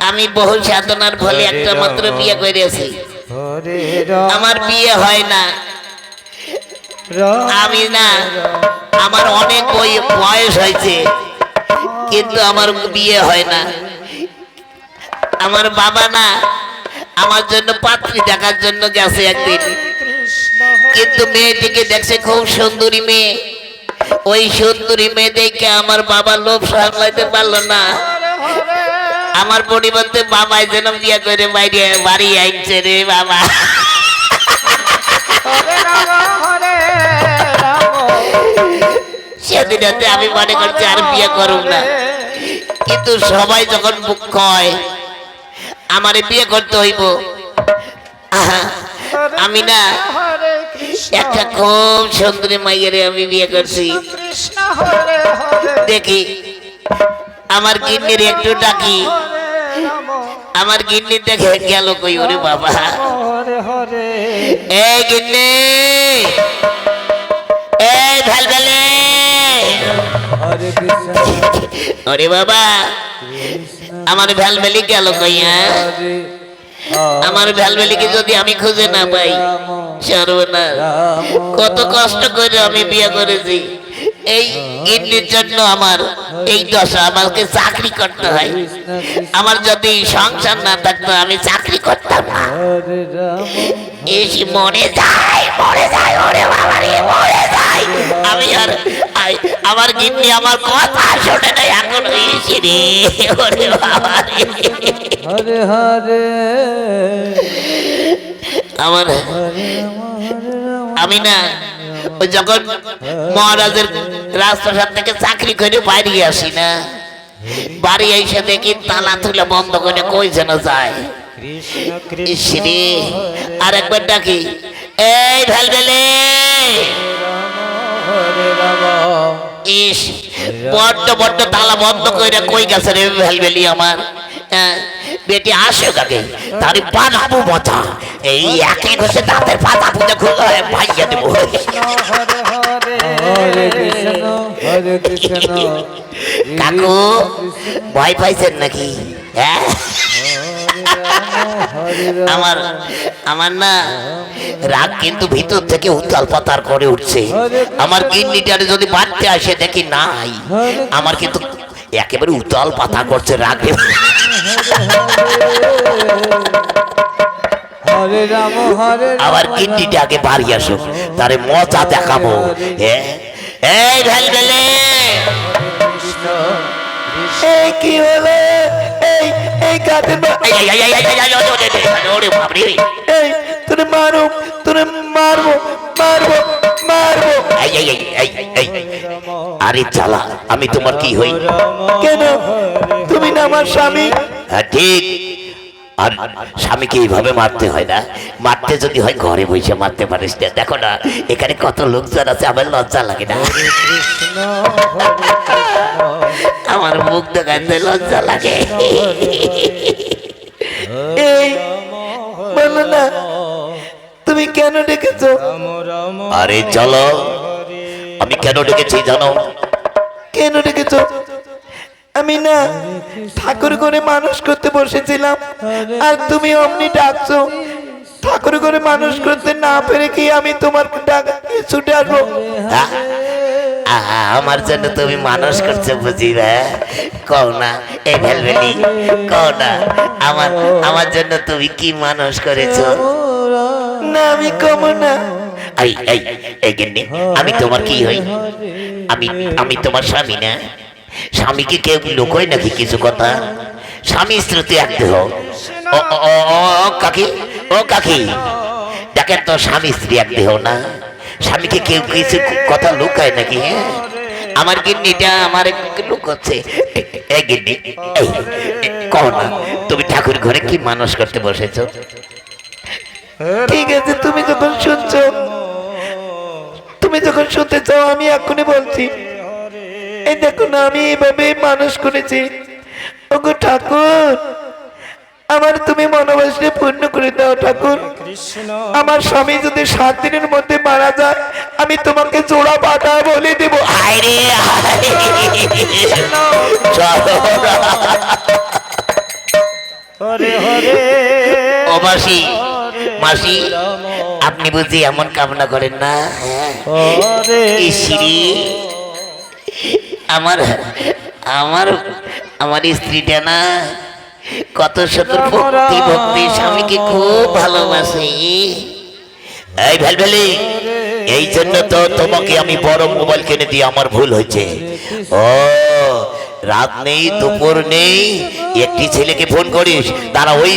আমি বহু সাধনার ফলে একটা মাত্র বিয়ে করেছি, আমার বিয়ে হয় না। আমি না, আমার অনেক বয়স হয়েছে কিন্তু আমার বিয়ে হয় না। আমার বাবা না আমার জন্য পাত্রী দেখার জন্য গেছে একদিন, কিন্তু মেয়েটিকে দেখছে খুব সুন্দরী মেয়ে। ওই সুন্দরী মেয়ে দেখে আমার বাবা লোভ সামলাইতে পারলো না। আমার পরিবর্তে বাবাই যেন বিয়ে করে বাইরে বাড়ি আইছে রে বাবা। সেদিনতে আমি মনে করছি আর বিয়ে করব না, কিন্তু সবাই যখন মুখ কয় আমারে বিয়ে করতে হইব, আমি না একটা খুব সুন্দরী মাইয়ারে আমি বিয়ে করছি। দেখি আমার গিন্নির একটু ডাকি, আমার গিন্নি দেখে গেল কই, ওরে বাবা এই গিন্নি, এই ভেলভেলে, ওরে বাবা আমার ভেলভেলি গেল কই? আমার ভেলভেলিকে যদি আমি খুঁজে না পাই সর্বনাশ। কত কষ্ট করে আমি বিয়ে করেছি, এই গিন্নির জন্য আমার এই দশা। আমাকে চাকরি করতে হয়, আমার যদি সংসার না থাকতো আমি চাকরি করতাম না। এসে মরে যায়, মরে যায়, ওরে বাবা রে মরে যায়। আমি আর আমার গিন্নি আমার কথা শোনে না এখন, এসে রে ওরে বাবা রে। হরে হরে আমার আমি না ওই যখন মহারাজের রাজপ্রাসাদ থেকে চাকরি করে বাইরে আসি না, বাড়ি এসে দেখি তালা তুলে বন্ধ করে কই যেন যায়। ইসরে আর একবার ডাকি, এই ভেলভেলে, ইস বড্ড বড্ড তালা বন্ধ করে কই গেছে রে ভেলভেলি আমার। বেটি আসে কাকে তারই বানাবো মজা, এই একে ঘষে দাঁতের পাতা পুজো খুলে ভাইয়া দেব। কাকু ভয় পাইছেন নাকি? হ্যাঁ আমার আমার না রাগ কিন্তু ভিতর থেকে উত্তাল পাতাল করে উঠছে। আমার গিন্নিটারে যদি বাড়তে আসে দেখি নাই, আমার কিন্তু একেবারে উতাল পাতা করছে রাগে। আবার গিন্নিটা আগে বাড়ি আসো, তারে মজা দেখাবো। এই ভেলভেলে কি হলো? এই কাদের তোরে মারো, তোরে মারবো মারবো মারবো। আরে চালা, আমি তোমার কি হই? কেন তুমি না আমার স্বামী? হ্যাঁ ঠিক, আর স্বামীকে এইভাবে মারতে হয় না। মারতে যদি হয় ঘরে বসে মারতে পারিস না। দেখো না এখানে কত লোকজন আছে, আমার লজ্জা লাগে না? আমার মুখ দেখাতে লজ্জা লাগে। এই বলো না তুমি কেন ডেকেছো? আরে চলো, আমি কেন ডেকেছি জানো? কেন ডেকেছো? আমি না ঠাকুর করে মানুষ করতে বসেছিলাম, আর তুমি অমনি ডাকছো। ঠাকুর করে মানুষ করতে না পেরে কি আমি তোমার ছুটে আসবো? আমার জন্য তুমি মানুষ করছো বুঝি না? কও না এই ভেলভেলি, কও না আমার জন্য তুমি কি মানুষ করেছো? না আমি কম না। আমি তোমার কি হই? আমি তোমার স্বামী না? স্বামীকে কেউ লুকোয় নাকি কিছু কথা? স্বামী স্ত্রী তো এক দেহ। কাকি, ও কাকি, দেখেন তো স্বামী স্ত্রী এক দেহ না? স্বামীকে কেউ কিছু কথা লুকায় নাকি? হ্যাঁ আমার গিন্নিটা আমার লুকোচ্ছে। এই গিন্নি, কও না তুমি ঠাকুর ঘরে কি মানুষ করতে বসেছো? ঠিক আছে, তুমি যখন শুনছো, তুমি যখন শুনতে চাও আমি এখনই বলছি। এই দেখো না আমি এইভাবে মানুষ করেছি। ওগো ঠাকুর, আমার তুমি মনোবাসনা পূর্ণ করে দাও ঠাকুর। আমার স্বামী যদি 7 দিনের মধ্যে মারা যায়, আমি তোমাকে জোড়া পাতা বলে দেব। আরে হরে হরে ও মাসি মাসি রাম আপনি বুঝি এমন কামনা করেন না? হ্যাঁ। হরে ইসরি আমার আমার আমার স্ত্রীটা না কত শতর ভক্তি ভক্তি স্বামীকে খুব ভালোবাসে। এই ভেলভেলি, এই জন্য তো তোমাকে আমি বড় মোবাইল কিনে দিয়ে আমার ভুল হয়েছে। ও রাত নেই দুপুর নেই, একটি ছেলেকে ফোন করিস, তারা ওই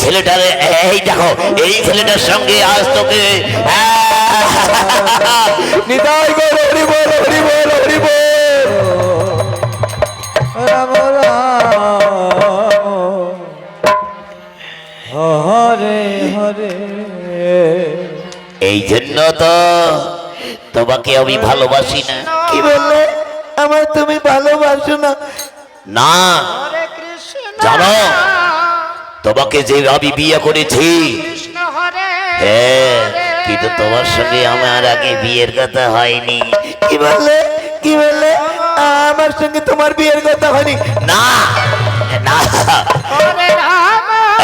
ছেলেটারে এই দেখো এই ছেলেটার সঙ্গে আজ তোকে নিতাই গৌর হরি বল হরি বল হরি বল রাম রাম হরে হরে এই জন্য তো তোমাকে আমি ভালোবাসি না। কি বললে আমার তুমি ভালোবাসো না? না জানো তোমাকে যে আমি বিয়ে করেছি, হ্যাঁ, কিন্তু তোমার সঙ্গে আমার আগে বিয়ের কথা হয়নি। কি বললে কি বললে আমার সঙ্গে তোমার বিয়ের কথা হয়নি? না না,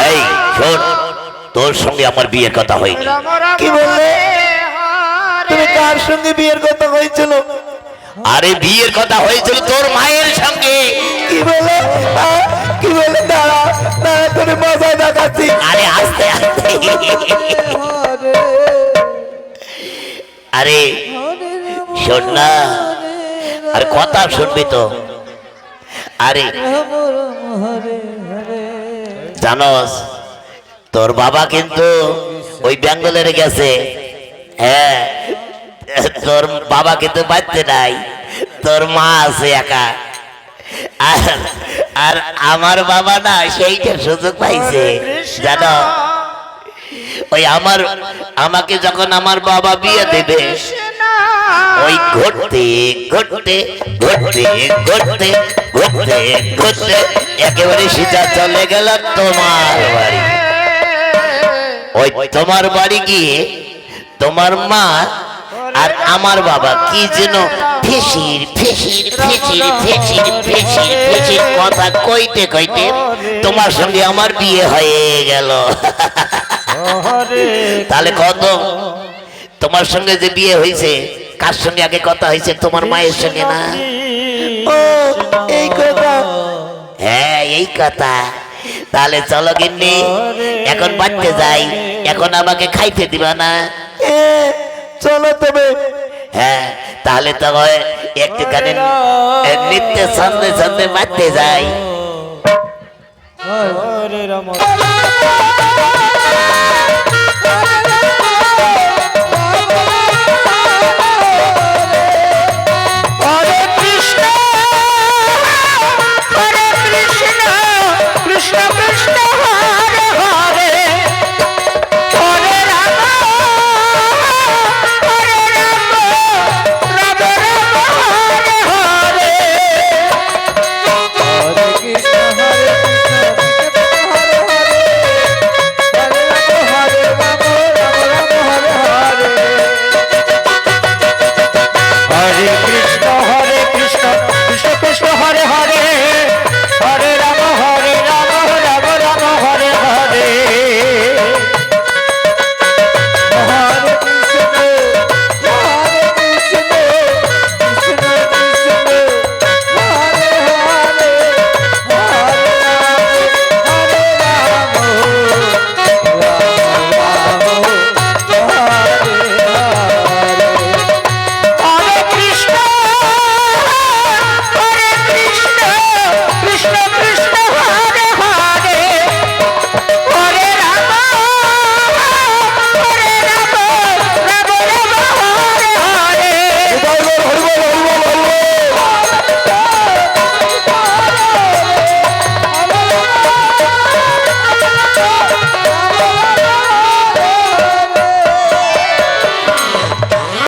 এই শোন, তোর সঙ্গে আমার বিয়ের কথা হয়নি। কি বললে তুমি কার সঙ্গে বিয়ের কথা হয়েছিল? আরে বিয়ের কথা হয়েছিল তোর মায়ের সঙ্গে। কি বলে কি বলে দাঁড়া দাঁড়া করে মজা দেখাচ্ছি। আরে আস্তে আস্তে, আরে শোন না, আর কথা শুনবি তো। আরে জানোস তোর বাবা কিন্তু ওই ব্যাঙ্গালোরে গেছে। হ্যাঁ, তোর বাবা কিন্তু বাড়তে নাই, তোর মা আছে একা। আর আর আমার বাবা না সেইটা সুযোগ পাইছে জানো। ওই আমাকে যখন আমার বাবা বিয়ে দেবে, ওই ঘুরতে ঘুরতে ঘুরতে ঘুরতে ঘুরতে ঘুরতে একেবারে সিধা চলে গেল তোমার বাড়ি। ওই তোমার বাড়ি গিয়ে তোমার মা আর আমার বাবা কি যেন ফিসির ফিসির ফিসির ফিসির ফিসির ফিসির কথা কইতে কইতে তোমার সঙ্গে আমার বিয়ে হয়ে গেল। তাহলে কত তোমার সঙ্গে যে বিয়ে হয়েছে, কার সঙ্গে আগে কথা হয়েছে? তোমার মায়ের সঙ্গে না? ও এই কথা? হ্যাঁ এই কথা। তাহলে চলো গিন্নি, এখন বাড়তে যাই, এখন আমাকে খাইতে দিবা না? চলো তবে। হ্যাঁ তাহলে তো একটুখানি নৃত্য ছন্দে ছন্দে বাড়তে যাই। হরে রাম